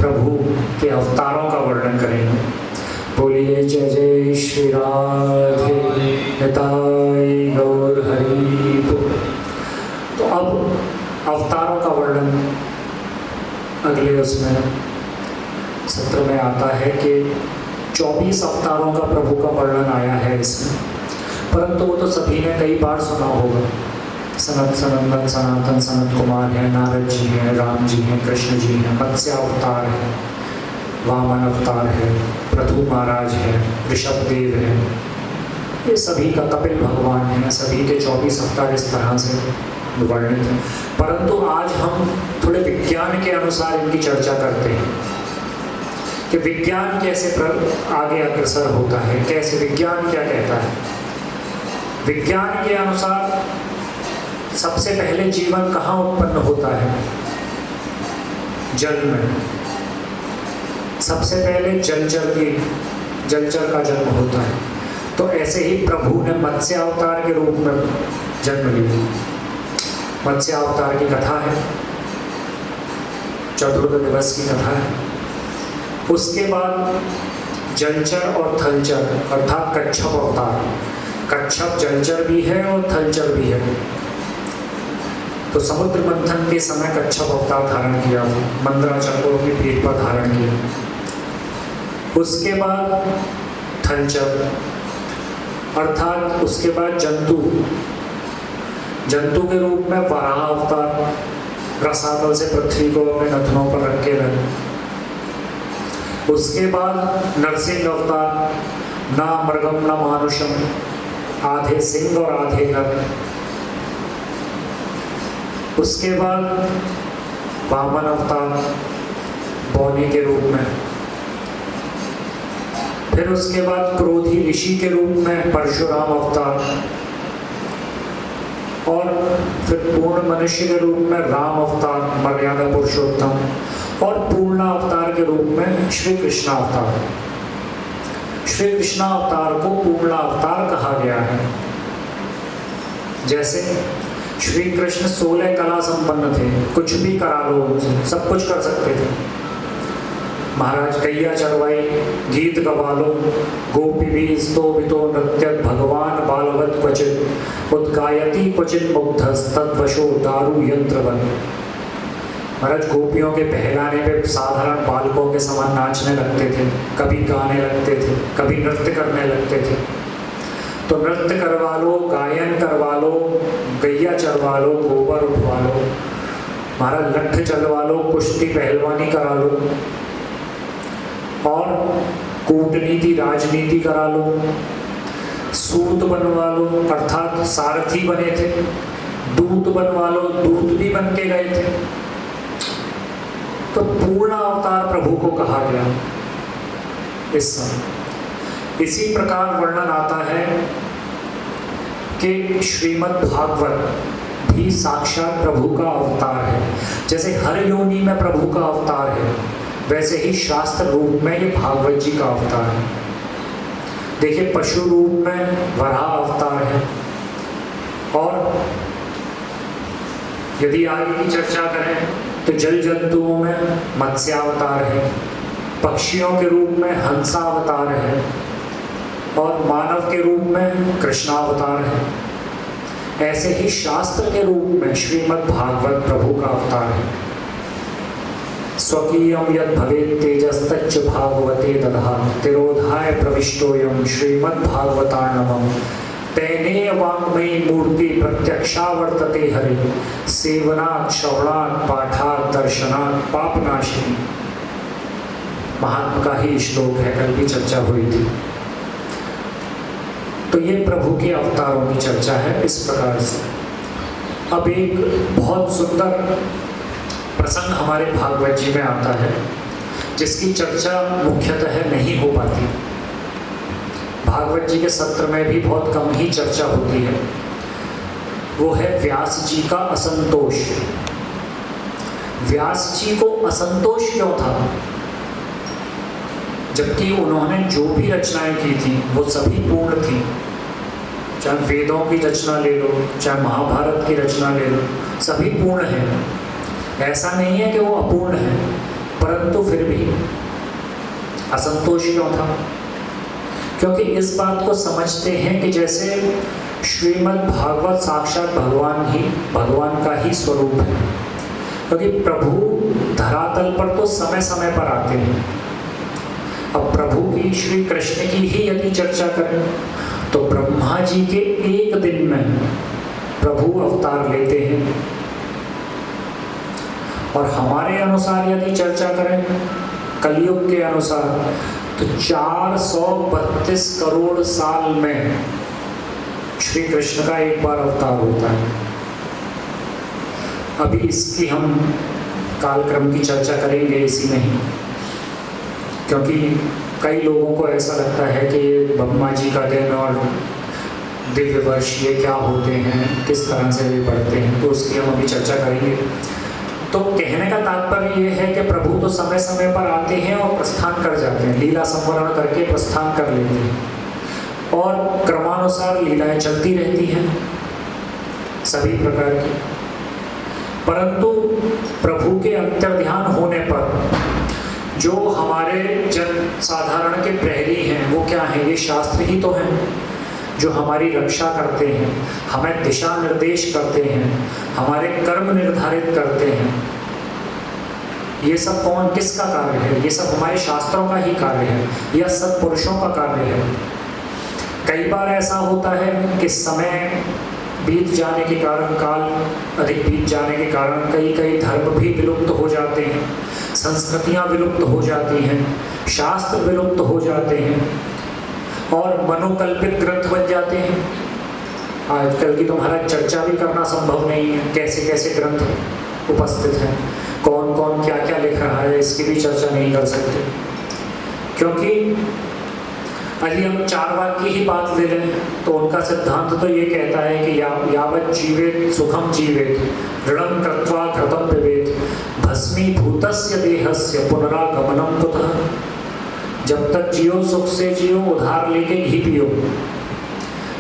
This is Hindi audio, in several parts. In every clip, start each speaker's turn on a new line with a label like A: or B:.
A: प्रभु के अवतारों का वर्णन करेंगे। बोलिए जय जय श्री राधे निताई गौर हरि। तो अब अवतारों का वर्णन अगले उसमें सत्र में आता है कि 24 अवतारों का प्रभु का वर्णन आया है इसमें, परंतु वो तो सभी ने कई बार सुना होगा। सनत सनंदन सनातन सनत कुमार है, नारद जी हैं, राम जी हैं, कृष्ण जी हैं, मत्स्य अवतार है, वामन अवतार है, पृथु महाराज है, ऋषभ देव है, ये सभी का कपिल भगवान है, सभी के 24 अवतार इस तरह से वर्णित हैं। परंतु आज हम थोड़े विज्ञान के अनुसार इनकी चर्चा करते हैं कि विज्ञान कैसे आगे अग्रसर होता है, कैसे विज्ञान क्या कहता है। विज्ञान के अनुसार सबसे पहले जीवन कहाँ उत्पन्न होता है? जल में। सबसे पहले जलचर का जन्म होता है। तो ऐसे ही प्रभु ने मत्स्य अवतार के रूप में जन्म लिया। मत्स्य अवतार की कथा है, चतुर्थ दिवस की कथा है। उसके बाद जलचर और थलचर अर्थात कच्छप अवतार। कच्छप जलचर भी है और थलचर भी है। तो समुद्र मंथन के समय कच्छप अवतार धारण किया, मंदराचल की पीठ पर धारण किया। उसके बाद थलचर अर्थात उसके बाद जंतु के रूप में वराह अवतार, रसातल से पृथ्वी को अपने नथनों पर रख के रहे। उसके बाद नरसिंह अवतार, ना मृगम न मानुषम, आधे सिंह और आधे नर। उसके बाद वामन अवतार, बौनी के रूप में। फिर उसके बाद क्रोधी ऋषि के रूप में परशुराम अवतार, और फिर पूर्ण मनुष्य के रूप में राम अवतार, मर्यादा पुरुषोत्तम, और पूर्ण अवतार के रूप में श्री कृष्ण अवतार। श्री कृष्ण अवतार को पूर्ण अवतार कहा गया है। जैसे श्री कृष्ण 16 कला संपन्न थे, कुछ भी करा लो उनसे, सब कुछ कर सकते थे। महाराज गैया चरवाई, गीत गवा लो, गोपी भी स्तोभितो नृत्य भगवान बालवत क्वचित उद्गायति क्वचित मुग्धस तद्वशो दारु यंत्रवन। महाराज गोपियों के बहलाने पे साधारण बालकों के समान नाचने लगते थे, कभी गाने लगते थे, कभी नृत्य करने लगते थे। तो नृत्य करवा लो, गायन करवा लो, गैया चरवा लो, गोबर उठवा लो, महाराज लठ चलवा लो, कुश्ती पहलवानी करा लो, और कूटनीति राजनीति करा लो, सूत बनवा लो अर्थात सारथी बने थे, दूत बनवा लो, दूत भी बन के गए थे। तो पूर्ण अवतार प्रभु को कहा गया इस समय। इसी प्रकार वर्णन आता है कि श्रीमद् भागवत भी साक्षात प्रभु का अवतार है। जैसे हर योनि में प्रभु का अवतार है, वैसे ही शास्त्र रूप में ये भागवत जी का अवतार है। देखिए पशु रूप में वराह अवतार है, और यदि आगे की चर्चा करें तो जल जंतुओं में मत्स्यावतार है, पक्षियों के रूप में हंसावतार है, और मानव के रूप में कृष्णावतार है। ऐसे ही शास्त्र के रूप में श्रीमद् भागवत प्रभु का अवतार है। स्वकीयं यद् भवेत् तेजस्तच्च भागवते दधात् तिरोधाय प्रविष्टोऽयं श्रीमद् भागवतार्णवम् तेनेय वाङ्मयी मूर्ति प्रत्यक्षा वर्तते हरि सेवनात् श्रवणात् पाठात् दर्शनात् पापनाशिनी। महात्मा का ही श्लोक है, कल भी चर्चा हुई थी। तो ये प्रभु के अवतारों की चर्चा है इस प्रकार से। अब एक बहुत सुंदर प्रसंग हमारे भागवत जी में आता है, जिसकी चर्चा मुख्यतः नहीं हो पाती। भागवत जी के सत्र में भी बहुत कम ही चर्चा होती है। वो है व्यास जी का असंतोष। व्यास जी को असंतोष क्यों था? जबकि उन्होंने जो भी रचनाएं की थी वो सभी पूर्ण थी। चाहे वेदों की रचना ले लो, चाहे महाभारत की रचना ले लो, सभी पूर्ण हैं। ऐसा नहीं है कि वो अपूर्ण है, परंतु फिर भी असंतोष क्यों था? क्योंकि इस बात को समझते हैं कि जैसे श्रीमद् भागवत साक्षात भगवान का ही स्वरूप है। क्योंकि प्रभु धरातल पर तो समय समय पर आते हैं। अब प्रभु की, श्री कृष्ण की ही यदि चर्चा करें तो ब्रह्मा जी के एक दिन में प्रभु अवतार लेते हैं, और हमारे अनुसार यदि चर्चा करें कलयुग के अनुसार तो 432 करोड़ साल में श्री कृष्ण का एक बार अवतार होता है। अभी इसकी हम कालक्रम की चर्चा करेंगे इसी में ही, क्योंकि कई लोगों को ऐसा लगता है कि ब्रह्मा जी का दिन और दिव्य वर्ष ये क्या होते हैं, किस तरह से वे बढ़ते हैं, तो उसकी हम अभी चर्चा करेंगे। तो कहने का तात्पर्य ये है कि प्रभु तो समय समय पर आते हैं और प्रस्थान कर जाते हैं, लीला संवरण करके प्रस्थान कर लेते हैं, और क्रमानुसार लीलाएं चलती रहती हैं सभी प्रकार की। परंतु प्रभु के अंतर्ध्यान होने पर जो हमारे जन साधारण के प्रहरी हैं वो क्या हैं? ये शास्त्र ही तो हैं जो हमारी रक्षा करते हैं, हमें दिशा निर्देश करते हैं, हमारे कर्म निर्धारित करते हैं। ये सब कौन, किसका कार्य है? ये सब हमारे शास्त्रों का ही कार्य है, यह सत्पुरुषों का कार्य है। कई बार ऐसा होता है कि समय बीत जाने के कारण, काल अधिक बीत जाने के कारण कई कई धर्म भी विलुप्त हो जाते हैं, संस्कृतियां विलुप्त हो जाती हैं, शास्त्र विलुप्त हो जाते हैं और मनोकल्पित ग्रंथ बन जाते हैं। आजकल की तो महाराज चर्चा भी करना संभव नहीं है, कैसे कैसे ग्रंथ उपस्थित हैं, कौन कौन क्या क्या लिख रहा है, इसकी भी चर्चा नहीं कर सकते। क्योंकि यदि हम चारवाक की ही बात ले लें तो उनका सिद्धांत तो ये कहता है कि यावत जीवेत सुखम जीवेत ऋणम कृत्वा घृतम पिबेत भस्मीभूतस्य देहस्य पुनरागमनम कुतः। जब तक जियो सुख से जियो, उधार लेके घी पियो,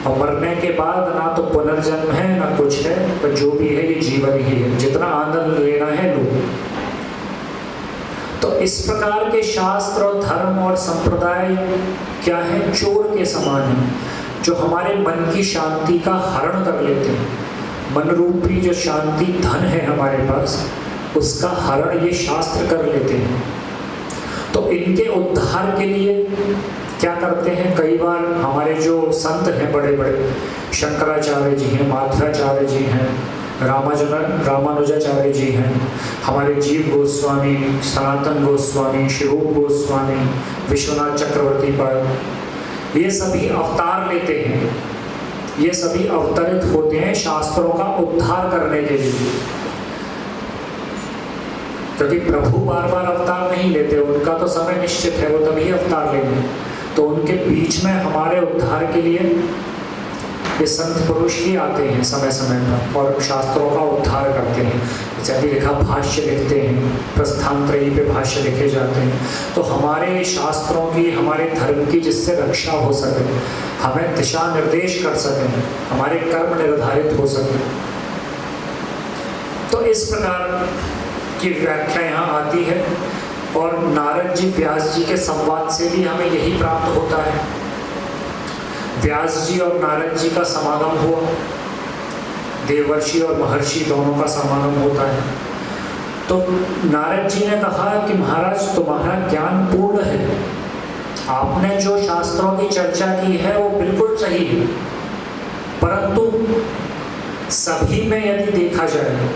A: और मरने के बाद ना तो पुनर्जन्म है ना कुछ है, पर जो भी है ये जीवन ही है, जितना आनंद लेना है लो। तो इस प्रकार के शास्त्र और धर्म और संप्रदाय क्या है? चोर के समान है, जो हमारे मन की शांति का हरण कर लेते हैं। मन रूपी जो शांति धन है हमारे पास, उसका हरण ये शास्त्र कर लेते हैं। तो इनके उद्धार के लिए क्या करते हैं? कई बार हमारे जो संत हैं बड़े बड़े, शंकराचार्य जी हैं, माध्वाचार्य जी हैं, रामानुजाचार्य जी हैं, हमारे जीव गोस्वामी, सनातन गोस्वामी, शिरूप गोस्वामी, विश्वनाथ चक्रवर्ती पाल, ये सभी अवतार लेते हैं, ये सभी अवतरित होते हैं शास्त्रों का उद्धार करने के लिए। क्योंकि प्रभु बार बार अवतार नहीं लेते, उनका तो समय निश्चित है, वो तभी अवतार लेंगे। तो उनके बीच में हमारे उद्धार के लिए ये संत पुरुष ही आते हैं समय समय पर और शास्त्रों का उद्धार करते हैं। जैसे लिखा भाष्य लिखते हैं, प्रस्थानत्रयी पे भाष्य लिखे जाते हैं। तो हमारे शास्त्रों की, हमारे धर्म की जिससे रक्षा हो सके, हमें दिशा निर्देश कर सकें, हमारे कर्म निर्धारित हो सके। तो इस प्रकार की व्याख्या यहाँ आती है। और नारद जी व्यास जी के संवाद से भी हमें यही प्राप्त होता है। व्यास जी और नारद जी का समागम हुआ, देवर्षि और महर्षि दोनों का समागम होता है। तो नारद जी ने कहा कि महाराज तुम्हारा ज्ञान पूर्ण है, आपने जो शास्त्रों की चर्चा की है वो बिल्कुल सही है, परंतु सभी में यदि देखा जाए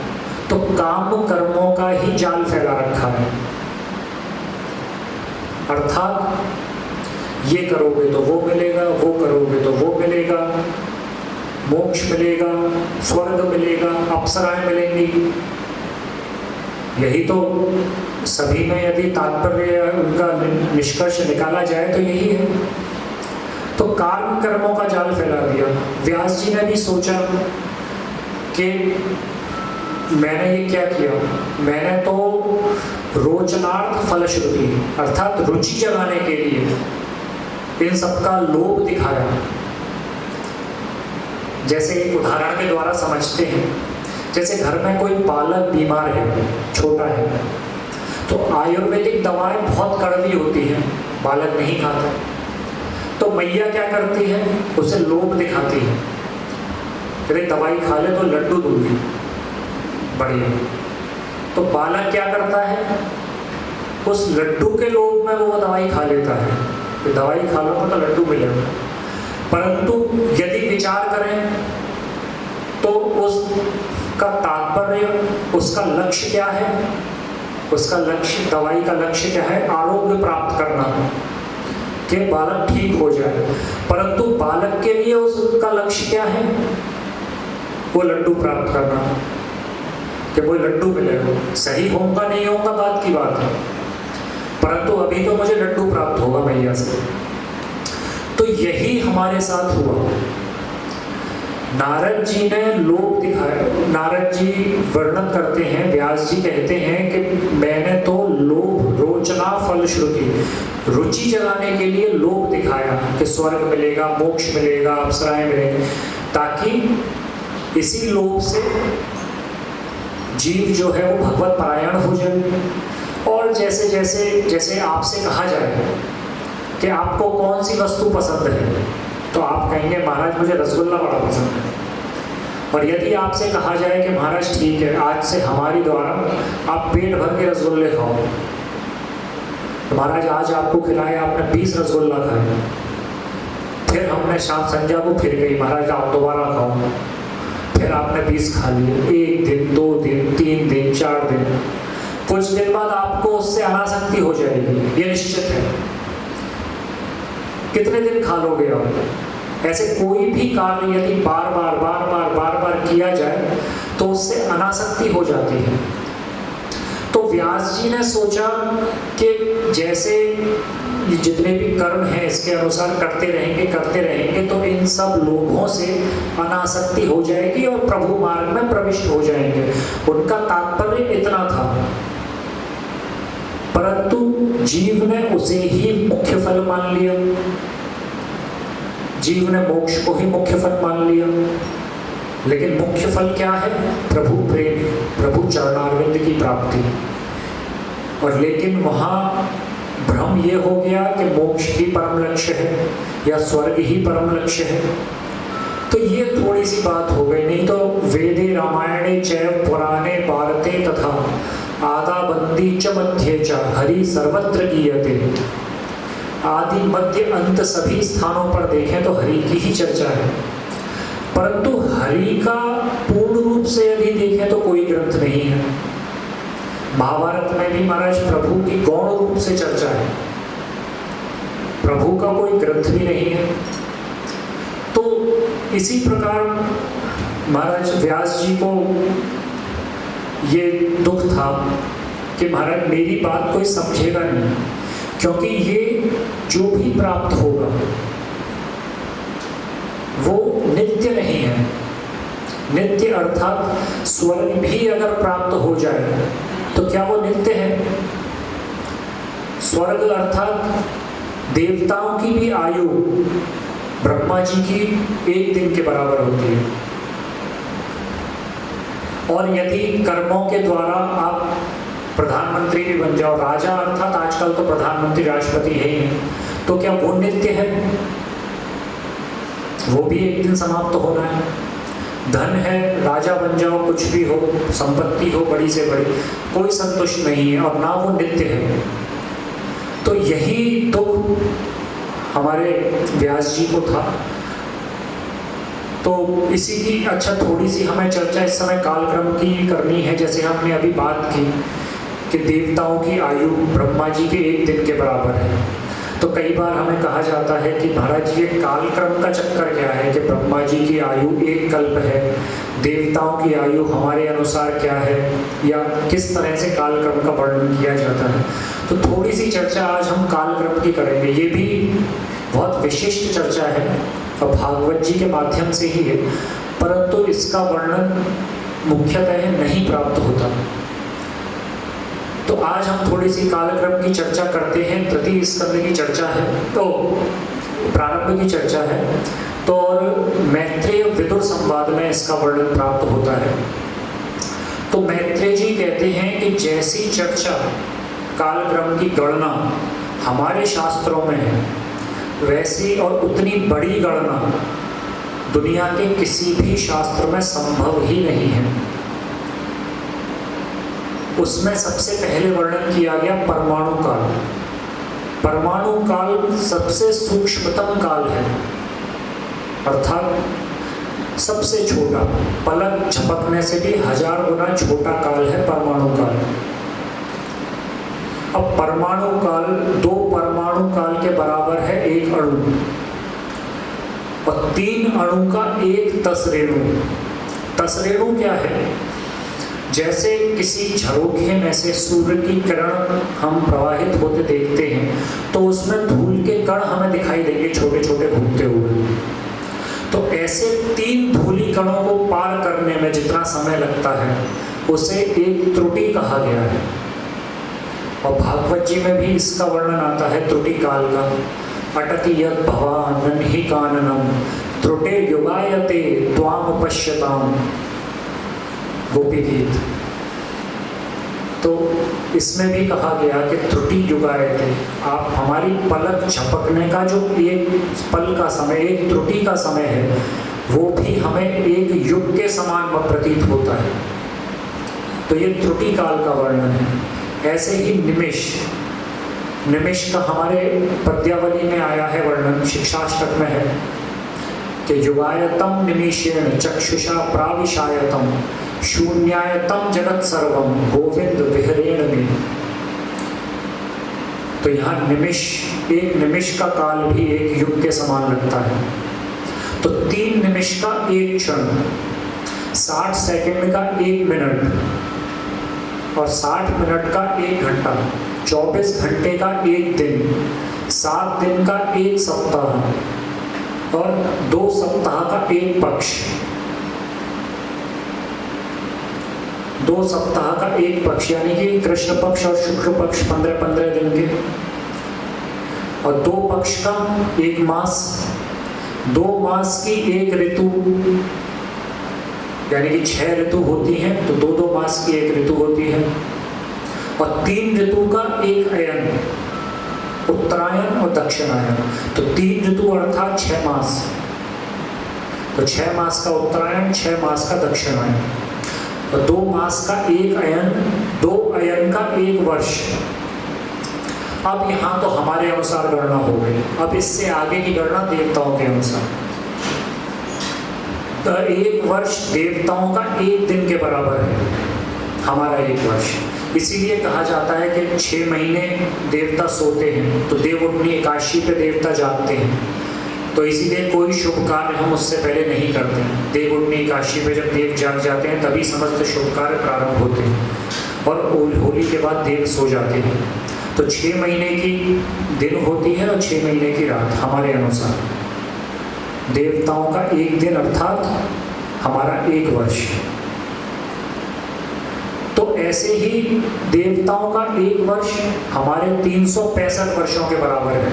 A: तो काम कर्मों का ही जाल फैला रखा है। अर्थात ये करोगे तो वो मिलेगा, वो करोगे तो वो मिलेगा, मोक्ष मिलेगा, स्वर्ग मिलेगा, अप्सराएं मिलेंगी। यही तो सभी में यदि तात्पर्य उनका निष्कर्ष निकाला जाए तो यही है। तो कर्म कर्मों का जाल फैला दिया। व्यास जी ने भी सोचा कि मैंने ये क्या किया, मैंने तो रोचनार्थ फलश्रुति अर्थात रुचि जगाने के लिए इन सबका लोभ दिखाया। जैसे एक उदाहरण के द्वारा समझते हैं, जैसे घर में कोई बालक बीमार है, छोटा है, तो आयुर्वेदिक दवाएं बहुत कड़वी होती हैं, बालक नहीं खाता। तो मैया क्या करती है, उसे लोभ दिखाती है, अरे दवाई खा ले तो लड्डू दूंगी, बढ़िया। तो बालक क्या करता है, उस लड्डू के लोभ में वो दवाई खा लेता है, तो दवाई खा लो तो लड्डू मिलेगा। परंतु यदि विचार करें तो उसका तात्पर्य, उसका लक्ष्य क्या है, उसका लक्ष्य, दवाई का लक्ष्य क्या है, आरोग्य प्राप्त करना, कि बालक ठीक हो जाए। परंतु बालक के लिए उसका लक्ष्य क्या है, वो लड्डू प्राप्त करना, कि वो लड्डू मिलेगा। सही होगा नहीं होगा बात की बात है, परंतु अभी तो मुझे लड्डू प्राप्त होगा मैया से। तो यही हमारे साथ हुआ। नारद जी ने लोभ दिखाया। नारद जी वर्णन करते हैं, व्यास जी कहते हैं कि मैंने तो लोभ रोचना फल श्रुति, रुचि जगाने के लिए लोभ दिखाया कि स्वर्ग मिलेगा, मोक्ष मिलेगा, अप्सराएं मिलेंगे, ताकि इसी लोभ से जीव जो है वो भगवत परायण हो जाए। और जैसे जैसे जैसे आपसे कहा जाए कि आपको कौन सी वस्तु पसंद है, तो आप कहेंगे महाराज मुझे रसगुल्ला बड़ा पसंद है। और यदि आपसे कहा जाए कि महाराज ठीक है, आज से हमारी द्वारा आप पेट भर के रसगुल्ले खाओ, तो महाराज आज आपको खिलाए, आपने 20 रसगुल्ला खाए, फिर हमने शाम संध्या को फिर गई, महाराज आप दोबारा खाओ, फिर आपने 20 खा लिए, 1 दिन 2 दिन 3 दिन 4 दिन, कुछ दिन बाद आपको उससे अनासक्ति हो जाएगी, ये निश्चित है। कितने दिन खा लोगे आप? ऐसे कोई भी कार्य यदि बार बार किया जाए तो उससे अनासक्ति हो जाती है। तो व्यास जी ने सोचा कि जैसे जितने भी कर्म हैं इसके अनुसार करते रहेंगे तो इन सब लोभों से अनासक्ति हो जाएगी और प्रभु मार्ग में प्रविष्ट हो जाएंगे। उनका तात्पर्य इतना था, परंतु जीव ने उसे ही मुख्य फल मान लिया, जीव ने मोक्ष को ही मुख्य फल मान लिया। लेकिन मुख्य फल क्या है? प्रभु प्रेम, प्रभु चरणारविंद की प्राप्ति। और लेकिन वहाँ भ्रम ये हो गया कि मोक्ष ही परम लक्ष्य है या स्वर्ग ही परम लक्ष्य है। तो ये थोड़ी सी बात हो गई, नहीं तो वेदे रामायणे चैव पुराणे भारते तथा आदा बंदी च मध्य च हरि सर्वत्र कीयते। आदि मध्य अंत सभी स्थानों पर देखें तो हरि की ही चर्चा है, परंतु हरि का पूर्ण रूप से यदि देखें तो कोई ग्रंथ नहीं है। महाभारत में भी महाराज प्रभु की गौण रूप से चर्चा है, प्रभु का कोई ग्रंथ भी नहीं है। तो इसी प्रकार महाराज व्यास जी को ये दुख था कि महाराज मेरी बात कोई समझेगा नहीं, क्योंकि ये जो भी प्राप्त होगा वो नित्य नहीं है। नित्य अर्थात स्वर्ग भी अगर प्राप्त हो जाए तो क्या वो नित्य है? स्वर्ग अर्थात देवताओं की भी आयु ब्रह्मा जी की 1 दिन के बराबर होती है। और यदि कर्मों के द्वारा आप प्रधानमंत्री भी बन जाओ, राजा अर्थात आजकल तो प्रधानमंत्री राष्ट्रपति है ही, तो क्या वो नित्य है? वो भी एक दिन समाप्त होना है। धन है, राजा बन जाओ, कुछ भी हो, संपत्ति हो बड़ी से बड़ी, कोई संतुष्ट नहीं है और ना वो नित्य है। तो यही दुख हमारे व्यास जी को था। तो इसी की अच्छा थोड़ी सी हमें चर्चा इस समय कालक्रम की करनी है। जैसे हमने अभी बात की कि देवताओं की आयु ब्रह्मा जी के 1 दिन के बराबर है, तो कई बार हमें कहा जाता है कि महाराज ये कालक्रम का चक्कर क्या है कि ब्रह्मा जी की आयु 1 कल्प है, देवताओं की आयु हमारे अनुसार क्या है, या किस तरह से कालक्रम का वर्णन किया जाता है। तो थोड़ी सी चर्चा आज हम कालक्रम की करेंगे। ये भी बहुत विशिष्ट चर्चा है और भागवत जी के माध्यम से ही है, परंतु इसका वर्णन मुख्यतः नहीं प्राप्त होता। तो आज हम थोड़ी सी कालक्रम की चर्चा करते हैं। तृतीय स्कंद की चर्चा है, तो प्रारंभ की चर्चा है, तो और मैत्रेय विदुर संवाद में इसका वर्णन प्राप्त होता है। तो मैत्रेय जी कहते हैं कि जैसी चर्चा कालक्रम की गणना हमारे शास्त्रों में है, वैसी और उतनी बड़ी गणना दुनिया के किसी भी शास्त्र में संभव ही नहीं है। उसमें सबसे पहले वर्णन किया गया परमाणु काल। परमाणु काल सबसे सूक्ष्मतम काल है, अर्थात सबसे छोटा, पलक झपकने से भी 1000 गुना छोटा काल है परमाणु काल। अब परमाणु काल 2 परमाणु काल के बराबर है 1 अणु, और 3 अणु का 1 तसरेणु। तसरेणु क्या है? जैसे किसी झरोखे में से सूर्य की किरण हम प्रवाहित होते देखते हैं तो उसमें धूल के कण हमें दिखाई देंगे छोटे छोटे घूमते हुए। तो ऐसे 3 धूली कणों को पार करने में जितना समय लगता है उसे एक त्रुटि कहा गया है। और भागवत जी में भी इसका वर्णन आता है त्रुटि काल का। अटति यत् भवान् नन्हि काननम त्रुटे युगायते त्वाम पश्यताम, गोपी गीत। तो इसमें भी कहा गया कि त्रुटि युगायते, आप हमारी पलक झपकने का जो एक पल का समय, एक त्रुटि का समय है, वो भी हमें एक युग के समान प्रतीत होता है। तो ये त्रुटि काल का वर्णन है। ऐसे ही निमिष, निमिष का हमारे पद्यावली में आया है वर्णन, शिक्षाष्टक में है कि युगायतम निमिषेण चक्षुषा प्राविशायतम शून्यायतम जगत सर्वम गोविंद विहरेण में। तो यहाँ निमिष, एक निमिष का काल भी एक युग के समान लगता है। तो 3 निमिष का 1 क्षण, 60 सेकंड का 1 मिनट और 60 मिनट का 1 घंटा, 24 घंटे का 1 दिन, 7 दिन का 1 सप्ताह और 2 सप्ताह का 1 पक्ष, 2 सप्ताह का 1 पक्ष, यानी कि कृष्ण पक्ष और शुक्ल पक्ष 15-15 दिन के, और 2 पक्ष का 1 मास, 2 मास की 1 ऋतु, यानी कि 6 ऋतु होती हैं तो 2-2 मास की 1 ऋतु होती है, और 3 ऋतु का 1 अयन, उत्तरायण और दक्षिणायन। तो 3 ऋतु अर्थात 6 मास, तो 6 मास का उत्तरायण, 6 मास का दक्षिणायन, और 2 मास का 1 अयन, 2 अयन का 1 वर्ष। अब यहाँ तो हमारे अनुसार गणना हो गई। अब इससे आगे की गणना देवताओं के अनुसार। तो 1 वर्ष देवताओं का 1 दिन के बराबर है हमारा 1 वर्ष। इसीलिए कहा जाता है कि 6 महीने देवता सोते हैं तो देवउठनी एकादशी पे देवता जागते हैं। तो इसीलिए कोई शुभ कार्य हम उससे पहले नहीं करते हैं। देवउठनी एकादशी पे जब देव जाग जाते हैं तभी समस्त शुभ कार्य प्रारंभ होते हैं, और होली के बाद देव सो जाते हैं। तो 6 महीने की दिन होती है और 6 महीने की रात हमारे अनुसार। देवताओं का 1 दिन अर्थात हमारा 1 वर्ष। तो ऐसे ही देवताओं का 1 वर्ष हमारे 365 वर्षों के बराबर है।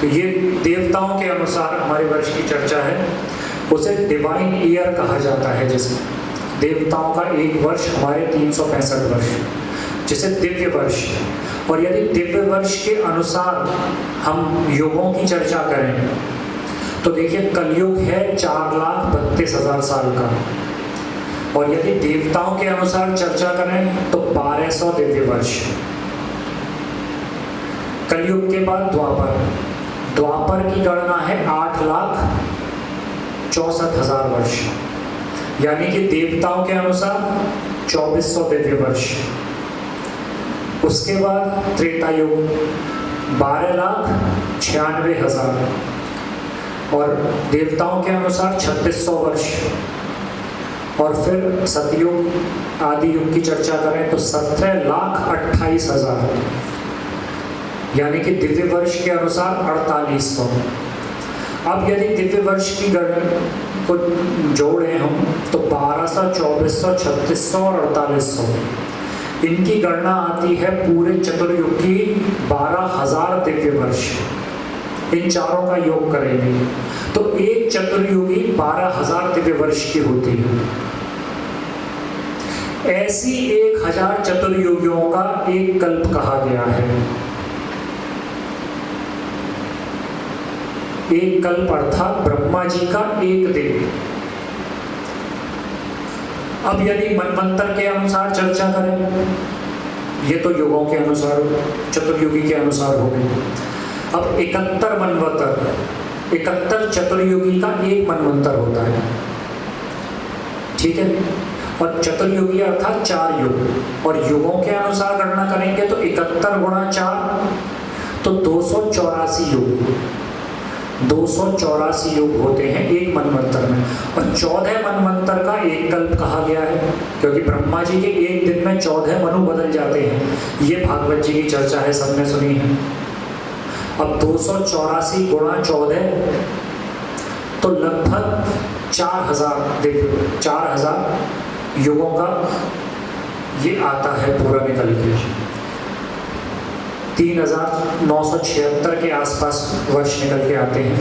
A: तो ये देवताओं के अनुसार हमारे वर्ष की चर्चा है। उसे डिवाइन ईयर कहा जाता है, जिसे देवताओं का 1 वर्ष हमारे 365 वर्ष, जिसे दिव्य वर्ष। और यदि दिव्य वर्ष के अनुसार हम युगों की चर्चा करें तो देखिए कलयुग है 4,32,000 साल का, और यदि देवताओं के अनुसार चर्चा करें तो 1200 दिव्य वर्ष। कलयुग के बाद द्वापर, द्वापर की गणना है 8,64,000 वर्ष, यानी कि देवताओं के अनुसार 2400 दिव्य वर्ष। उसके बाद त्रेता युग 12,96,000 और देवताओं के अनुसार 3600 वर्ष। और फिर सतयुग आदि युग की चर्चा करें तो 17,28,000, यानी कि दिव्य वर्ष के अनुसार 4800। अब यदि दिव्य वर्ष की गणना को जोड़ें हम तो 1200, 2400, 3600 और 4800, इनकी गणना आती है पूरे चतुर्युग की 12,000 दिव्य वर्ष। इन चारों का योग करेंगे तो एक चतुर्युगी 12,000 दिव्य वर्ष की होती है। ऐसी 1000 चतुर्युगियों का एक कल्प कहा गया है। एक कल्प अर्थात ब्रह्मा जी का एक दिन। अब यदि मनवंतर के अनुसार चर्चा करें, ये तो युगों के अनुसार चतुर्युगी के अनुसार हो गई। अब 71 मनवंतर, 71 चतुर्युगी का एक मनवंतर होता है, ठीक है। और चतुर्युगी अर्थात 4 युग, और युगों के अनुसार गणना करेंगे तो 71 गुणा 4 तो 284 युग, 284 युग होते हैं एक मनवंतर में। और 14 मनवंतर का एक कल्प कहा गया है, क्योंकि ब्रह्मा जी के एक दिन में 14 मनु बदल जाते हैं। ये भागवत जी की चर्चा है, सबने सुनी है। अब 284 गुणा 14 तो लगभग 4000 युगों का ये आता है पूरा निकल के। 3976 के आसपास वर्ष निकल के आते हैं।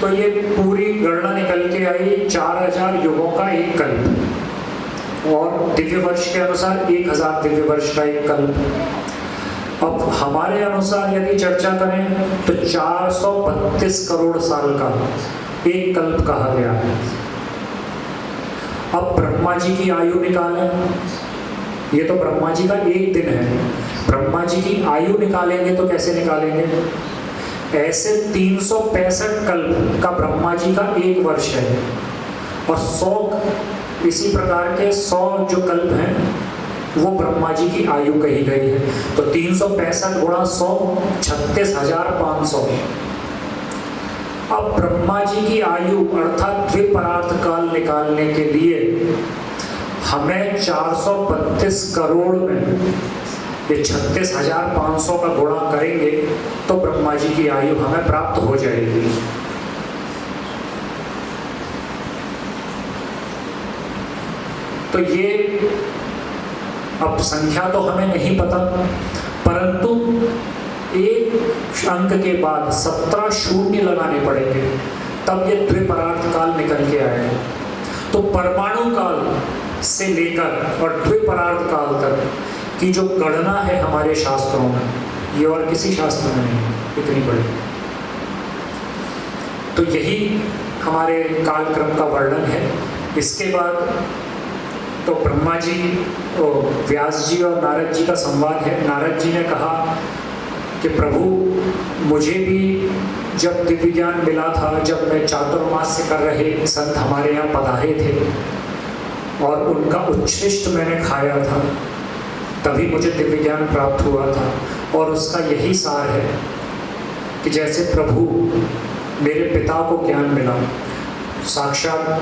A: तो ये पूरी गणना निकल के आई 4000 युगों का एक कल्प, और दिव्य वर्ष के अनुसार 1000 दिव्य वर्ष का एक कल्प। अब हमारे अनुसार यदि चर्चा करें तो 432 करोड़ साल का एक कल्प कहा गया है। अब ब्रह्मा जी की आयु निकालें, ये तो ब्रह्मा जी का एक दिन है। ब्रह्मा जी की आयु निकालेंगे तो कैसे निकालेंगे? ऐसे 365 कल्प का ब्रह्मा जी का एक वर्ष है, और 100 इसी प्रकार के 100 जो कल्प हैं वो ब्रह्मा जी की आयु कही गई है। तो 365 गुणा 100 36,500। अब ब्रह्मा जी की आयु अर्थात द्विपरार्थ काल निकालने के लिए हमें 432 करोड़ में ये 36,500 का गुणा करेंगे तो ब्रह्मा जी की आयु हमें प्राप्त हो जाएगी। तो ये अब संख्या तो हमें नहीं पता, परंतु एक अंक के बाद 17 शून्य लगाने पड़ेंगे, तब ये द्विपरार्थ काल निकल के आएगा। तो परमाणु काल से लेकर और द्विपरार्थ काल तक की जो गणना है हमारे शास्त्रों में, ये और किसी शास्त्र में नहीं, इतनी बड़ी। तो यही हमारे कालक्रम का वर्णन है। इसके बाद तो ब्रह्मा जी, व्यास जी और नारद जी का संवाद है। नारद जी ने कहा कि प्रभु, मुझे भी जब दिव्य ज्ञान मिला था, जब मैं चातुर्मास्य कर रहे संत हमारे यहाँ पधारे थे और उनका उच्छिष्ट मैंने खाया था, तभी मुझे दिव्य ज्ञान प्राप्त हुआ था। और उसका यही सार है कि जैसे प्रभु मेरे पिता को ज्ञान मिला, साक्षात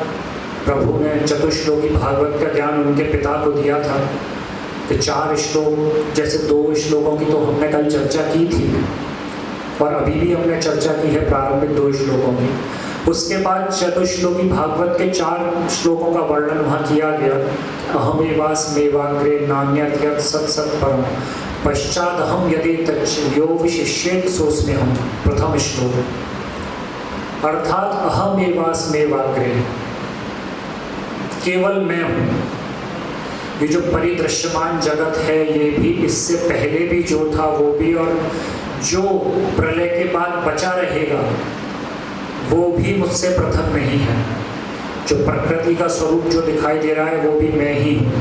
A: प्रभु ने चतुश्लोकी भागवत का ज्ञान उनके पिता को दिया था। तो 4 श्लोक, जैसे 2 श्लोकों की तो हमने कल चर्चा की थी और अभी भी हमने चर्चा की है प्रारंभिक 2 श्लोकों की। उसके बाद चतुश्लोकी भागवत के 4 श्लोकों का वर्णन वहाँ किया गया। अहमेवास्मेवाग्रे नान्यत् यत् सत् सत् परम् पश्चादहं यदि तच्च यो विशिष्येत सोऽस्म्यहम्, प्रथम श्लोक। अर्थात अहमेवास्मेवाग्रे, केवल मैं हूँ। ये जो परिदृश्यमान जगत है ये भी, इससे पहले भी जो था वो भी, और जो प्रलय के बाद बचा रहेगा वो भी मुझसे पृथक नहीं है। जो प्रकृति का स्वरूप जो दिखाई दे रहा है वो भी मैं ही हूँ।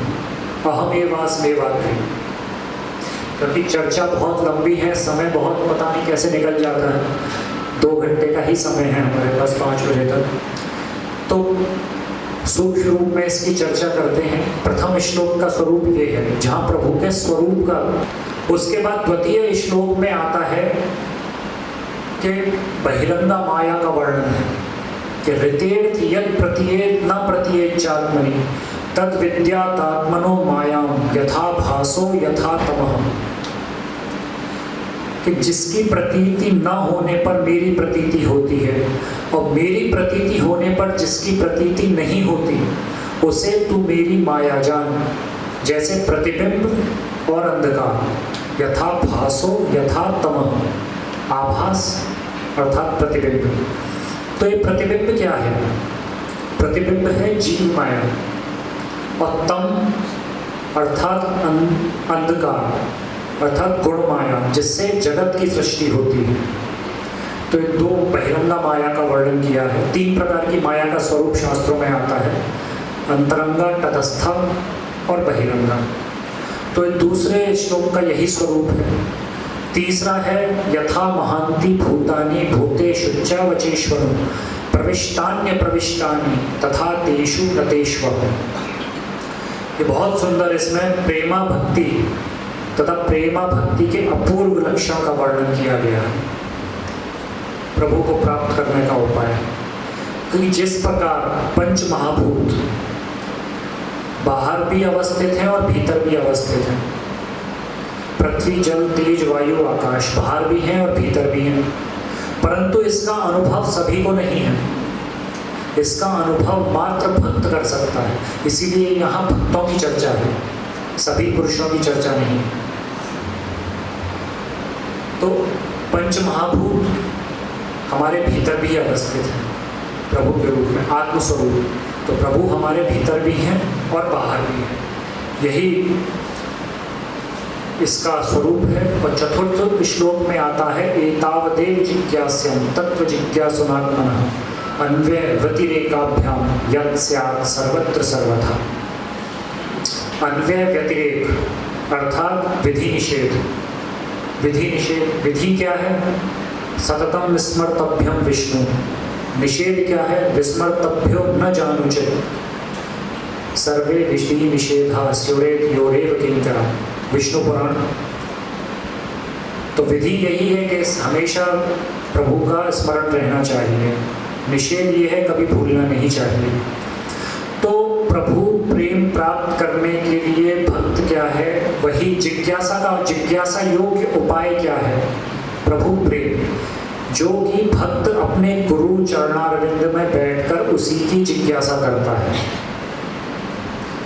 A: अहमेवास्मेवाग्रे। क्योंकि चर्चा बहुत लंबी है, समय बहुत पता नहीं कैसे निकल जाता है। 2 घंटे का ही समय है हमारे पास, 5 बजे तक। तो सूक्ष्म रूप में इसकी चर्चा करते हैं। प्रथम श्लोक का स्वरूप ये है, जहाँ प्रभु के स्वरूप का। उसके बाद द्वितीय श्लोक में आता है कि बहिरंगा माया का वर्णन है कि ऋतेर्थ यत् प्रतीयेत न प्रतीयेत चात्मनि तद विद्यातात्मनो मायाम यथा भासो यथा तमः। कि जिसकी प्रतीति न होने पर मेरी प्रतीति होती है, और मेरी प्रतीति होने पर जिसकी प्रतीति नहीं होती उसे तू मेरी माया जान। जैसे प्रतिबिंब और अंधकार, यथा भासो यथा तमः। आभास अर्थात प्रतिबिंब। तो ये प्रतिबिंब क्या है? प्रतिबिंब है जीव माया, और तम अर्थात अंधकार, अर्थात गुण माया, जिससे जगत की सृष्टि होती है। तो ये दो बहिरंगा माया का वर्णन किया है। 3 प्रकार की माया का स्वरूप शास्त्रों में आता है, अंतरंगा, तटस्था और बहिरंगा। तो ये दूसरे श्लोक का यही स्वरूप है। तीसरा है यथा महांति भूतानि भूतेषु च वचेश्वरं प्रविष्टान्य प्रविष्टानि तथा तेषु गतेष्वः। ये बहुत सुंदर, इसमें प्रेमा भक्ति तथा प्रेमा भक्ति के अपूर्व लक्षण का वर्णन किया गया है, प्रभु को प्राप्त करने का उपाय। क्योंकि जिस प्रकार पंच महाभूत बाहर भी अवस्थित हैं और भीतर भी अवस्थित हैं, पृथ्वी, जल, तेज, वायु, आकाश बाहर भी हैं और भीतर भी हैं, परंतु इसका अनुभव सभी को नहीं है। इसका अनुभव मात्र भक्त कर सकता है। इसीलिए यहाँ भक्तों की चर्चा है, सभी पुरुषों की चर्चा नहीं। तो पंच महाभूत हमारे भीतर भी अवस्थित हैं प्रभु के रूप में, आत्मस्वरूप। तो प्रभु हमारे भीतर भी हैं और बाहर भी हैं, यही इसका स्वरूप है। और चतुर्थ श्लोक में आता है एतावदेव जिज्ञास्यं तत्व जिज्ञासुनात्मनः अन्वय व्यतिरेकाभ्याम यत् स्यात् सर्वत्र सर्वथा। अन्वय व्यतिरेक अर्थात विधि निषेध। विधि निषेध, विधि क्या है? सततम विस्मर्तभ्यम विष्णु। निषेध क्या है? विस्मर्तभ्यो न जानुचित। सर्वे विधि निषेधा स्युरेत योरेव किंकरा, विष्णु पुराण। तो विधि यही है कि हमेशा प्रभु का स्मरण रहना चाहिए। निषेध ये है कभी भूलना नहीं चाहिए। तो प्रभु प्रेम प्राप्त करने के लिए भक्त क्या है? वही जिज्ञासा का, जिज्ञासा योग्य उपाय क्या है? प्रभु प्रेम, जो कि भक्त अपने गुरु चरणारविंद में बैठकर उसी की जिज्ञासा करता है।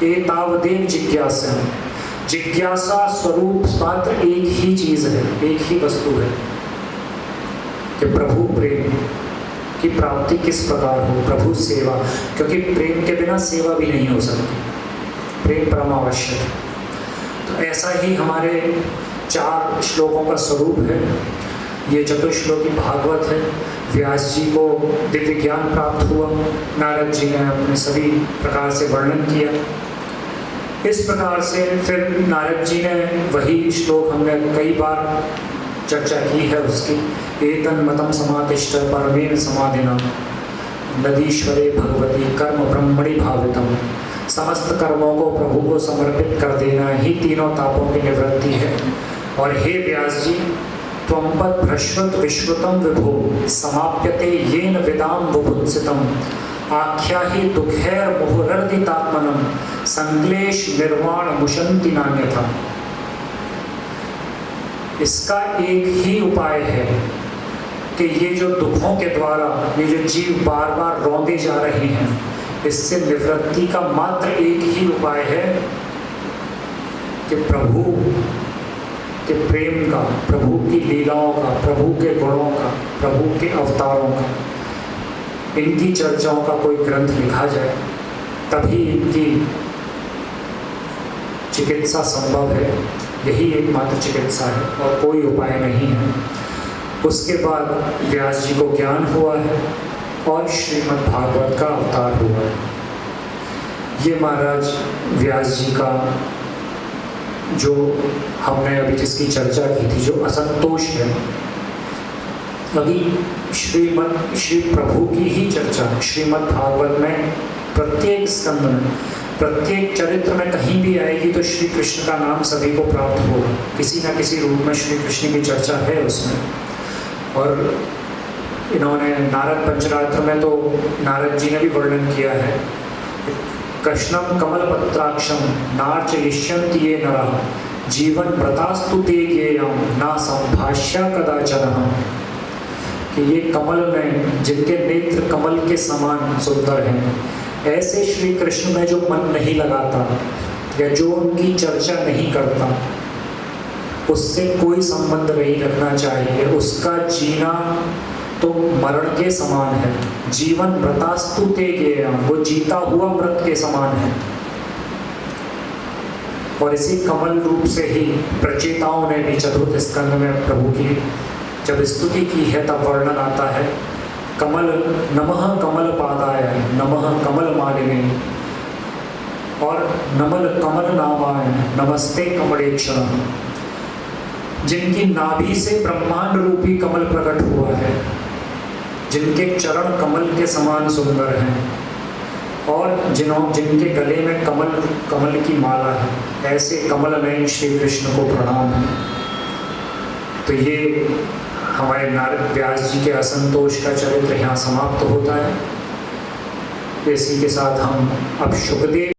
A: एतावदेव जिज्ञासा, जिज्ञासा स्वरूप मात्र एक ही चीज है, एक ही वस्तु है कि प्रभु प्रेम की प्राप्ति किस प्रकार हो। प्रभु सेवा, क्योंकि प्रेम के बिना सेवा भी नहीं हो सकती, प्रेम परम आवश्यक है। तो ऐसा ही हमारे 4 श्लोकों का स्वरूप है। ये चतुश्लोकी भागवत है। व्यास जी को दिव्य ज्ञान प्राप्त हुआ, नारद जी ने अपने सभी प्रकार से वर्णन किया। इस प्रकार से फिर नारद जी ने वही श्लोक, हमने कई बार चर्चा की है उसकी, एतन मतम समातिष्ठ परमेन समाधिना नदीश्वरे भगवती कर्म ब्रह्मणि भावितम। समस्त कर्मों को प्रभु को समर्पित कर देना ही तीनों तापों की निवृत्ति है। और हे व्यास जी, त्वंपद भ्रश्वत विश्रुतम विभो समाप्यते येन विदाम बुभुत्सितम आख्या ही दुखैर मुहुरर्दितात्मनम संक्लेश निर्वाण मुशंति नान्यथा। इसका एक ही उपाय है कि ये जो दुखों के द्वारा ये जो जीव बार बार रौंदे जा रहे हैं, इससे निवृत्ति का मात्र एक ही उपाय है कि प्रभु के प्रेम का, प्रभु की लीलाओं का, प्रभु के गुणों का, प्रभु के अवतारों का, इनकी चर्चाओं का कोई ग्रंथ लिखा जाए, तभी इनकी चिकित्सा संभव है। यही एकमात्र चिकित्सा है और कोई उपाय नहीं है। उसके बाद व्यास जी को ज्ञान हुआ है और श्रीमद् भागवत का अवतार हुआ है। ये महाराज व्यास जी का जो हमने अभी जिसकी चर्चा की थी, जो असंतोष है, अभी श्री प्रभु की ही चर्चा श्रीमद् भागवत में प्रत्येक स्कंद में, प्रत्येक चरित्र में कहीं भी आएगी तो श्री कृष्ण का नाम सभी को प्राप्त होगा। किसी न किसी रूप में श्री कृष्ण की चर्चा है उसमें। और इन्होंने नारद पंचरात्र में तो नारद जी ने भी वर्णन किया है, कृष्णम कमलपत्राक्षम नार्चयिष्यन्ति ये नरः जीवन व्रतास्तु ते ज्ञेयं न संभाष्य कदाचन। कि ये कमल में, जिनके नेत्र कमल के समान सुंदर हैं, ऐसे श्री कृष्ण में जो मन नहीं लगाता या जो उनकी चर्चा नहीं करता, उससे कोई संबंध नहीं रखना चाहिए। उसका जीना तो मरण के समान है। जीवन व्रतास्तु ते ज्ञेयं, वो जीता हुआ व्रत के समान है। और इसी कमल रूप से ही प्रचेताओं ने भी चतुर्थ स्कंद में प्रभु की जब स्तुति की है तब वर्णन आता है कमल नमः कमल पादाय नमः कमल मालिने और नमल कमल नामाय नमस्ते कमलेक्षण, जिनकी नाभि से ब्रह्मांड रूपी कमल प्रकट हुआ है, जिनके चरण कमल के समान सुंदर हैं और जिनके गले में कमल की माला है, ऐसे कमल नयन श्री कृष्ण को प्रणाम है। तो ये हमारे नारद व्यास जी के असंतोष का चरित्र यहाँ समाप्त होता है। इसी के साथ हम अब शुकदेव